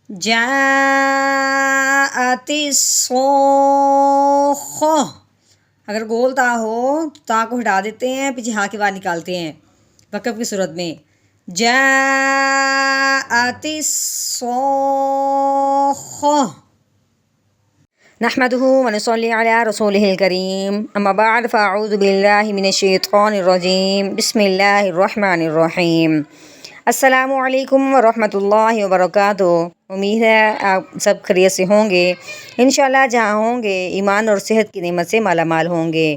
جاءتی الصاخہ، اگر گول تا ہو تو تا کو ہٹا دیتے ہیں، پیچھے ہا کی آواز نکالتے ہیں وقف کی صورت میں۔ جاءتی الصاخہ۔ نحمدہ ونصلی علی رسولہ الکریم، اما بعد فاعوذ باللہ من الشیطان الرجیم، بسم اللہ الرحمن الرحیم۔ السلام علیکم ورحمۃ اللہ وبرکاتہ۔ امید ہے آپ سب خیریت سے ہوں گے، انشاءاللہ جہاں ہوں گے ایمان اور صحت کی نعمت سے مالا مال ہوں گے۔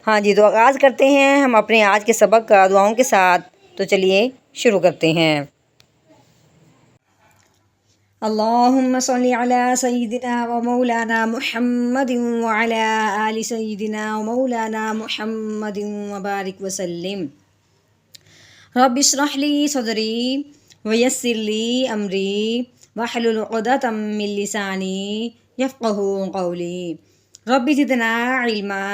ہاں جی، تو آغاز کرتے ہیں ہم اپنے آج کے سبق کا دعاؤں کے ساتھ، تو چلیے شروع کرتے ہیں۔ اللہم صلی علی سیدنا و مولانا محمد وعلی آل سیدنا و مولانا محمد وبارک وسلم۔ رب اشرح لی صدری ویسر لی امری واحلل عقدۃ من لسانی یفقہوا قولی۔ رب زدنا علما،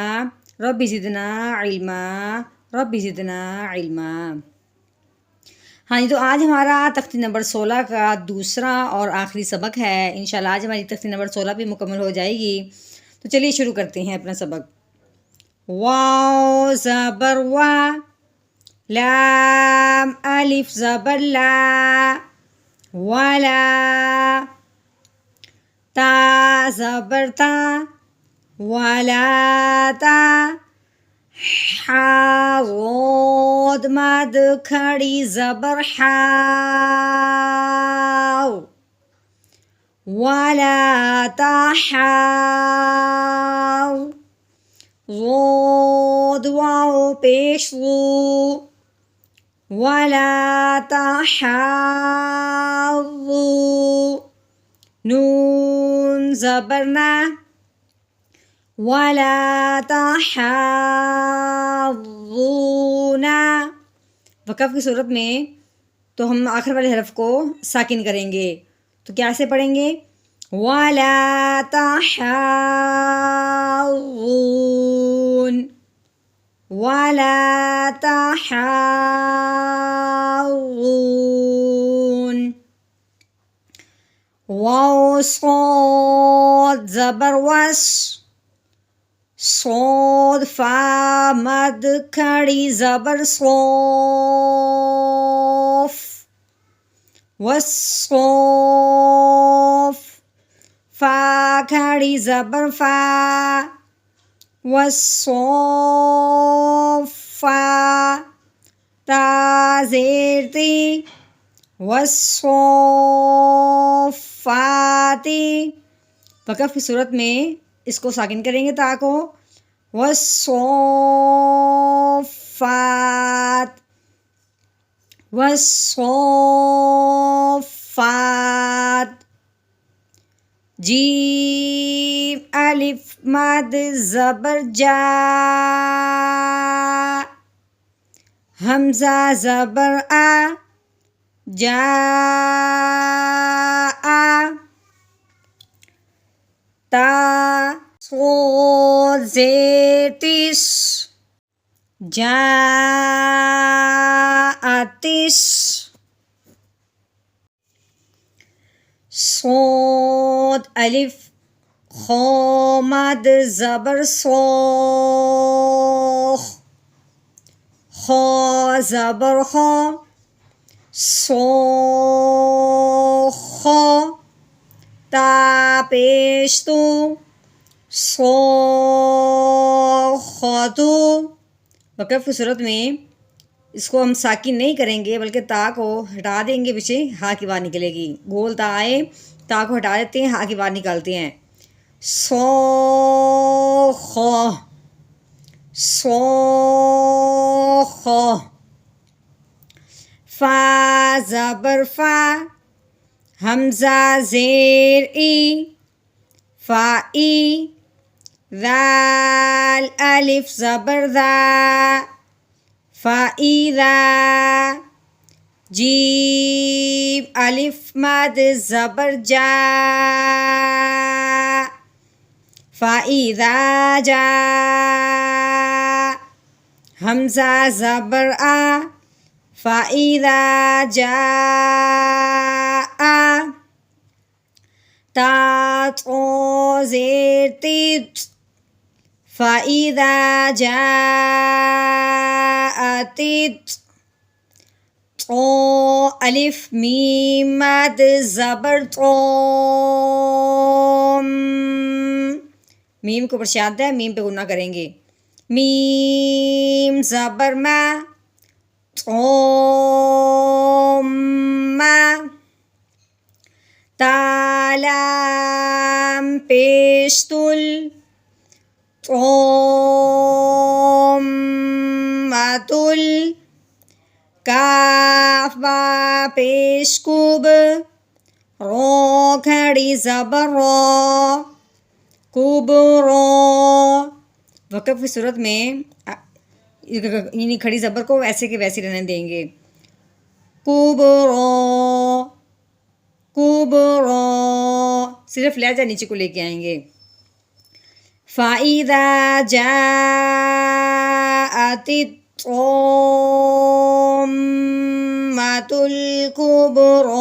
رب زدنا علما، رب زدنا علما۔ ہاں جی، تو آج ہمارا تختی نمبر 16 کا دوسرا اور آخری سبق ہے۔ انشاءاللہ آج ہماری تختی نمبر 16 بھی مکمل ہو جائے گی، تو چلیے شروع کرتے ہیں اپنا سبق۔ واو زبر وا، لام الف زبر لا، ولا، تا زبر تا، ولا تا، حا ضاد مد کھڑی زبر حاو، ولا تحاو، ضاد واو پیش ضو، ولا تحاضوا، نون زبر نا، ولا تحاضون۔ وقف کی صورت میں تو ہم آخر والے حرف کو ساکن کریں گے، تو کیسے پڑھیں گے؟ ولا تحاضون، ولا تحاضون۔ واو صاد زبر وس، صاد فا مد کھڑی زبر صوف، والصوف، فا کھڑی زبر فا، والصوفا، تا زیر تی، والصوفاتی۔ وقف کی صورت میں اس کو ساکن کریں گے تا کو، والصوفات، والصوفات۔ جیم الف مد زبر جا، حمزہ زبر آ، جا آ، تا صاد زیر تیس، جاءتس، صاد الف خا مد زبر صاخ، خا زبر خا، صاخا، تا پیش تو، صاخاتو۔ وقف کی صورت میں اس کو ہم ساکن نہیں کریں گے بلکہ تا کو ہٹا دیں گے، پیچھے ہا کی آواز نکلے گی۔ گول تا آئے، تا کو ہٹا دیتے ہیں، ہا کی آواز نکالتے ہیں۔ صاخہ، صاخہ۔ فا زبر فا، حمزہ زیر ای، فائی، ذال الف زبر ذا، فائذا، جیم الف مد زبر جا، فائذا جا، حمزہ زبر آ، فائذا جا آ، تا طو زیر تیت فَإِذَا جَاءَتِ طو الف میم مد زبر طوم، میم کو اوپر شادہ ہے، میم پہ غنہ کریں گے. میم زبر ما، طوم ما. تا لام پیش تل، طومتل. کاف با پیش کوب، رو کھڑی زبر رو، کوب رو. وقف کی صورت میں یعنی کھڑی زبر کو ویسے کے ویسے رہنے دیں گے. کوب رو، کوب رو، صرف لہجہ نیچے کو لے کے آئیں گے. فَإِذَا جَاءَتِ الطَّامَّةُ الْكُبْرَىٰ.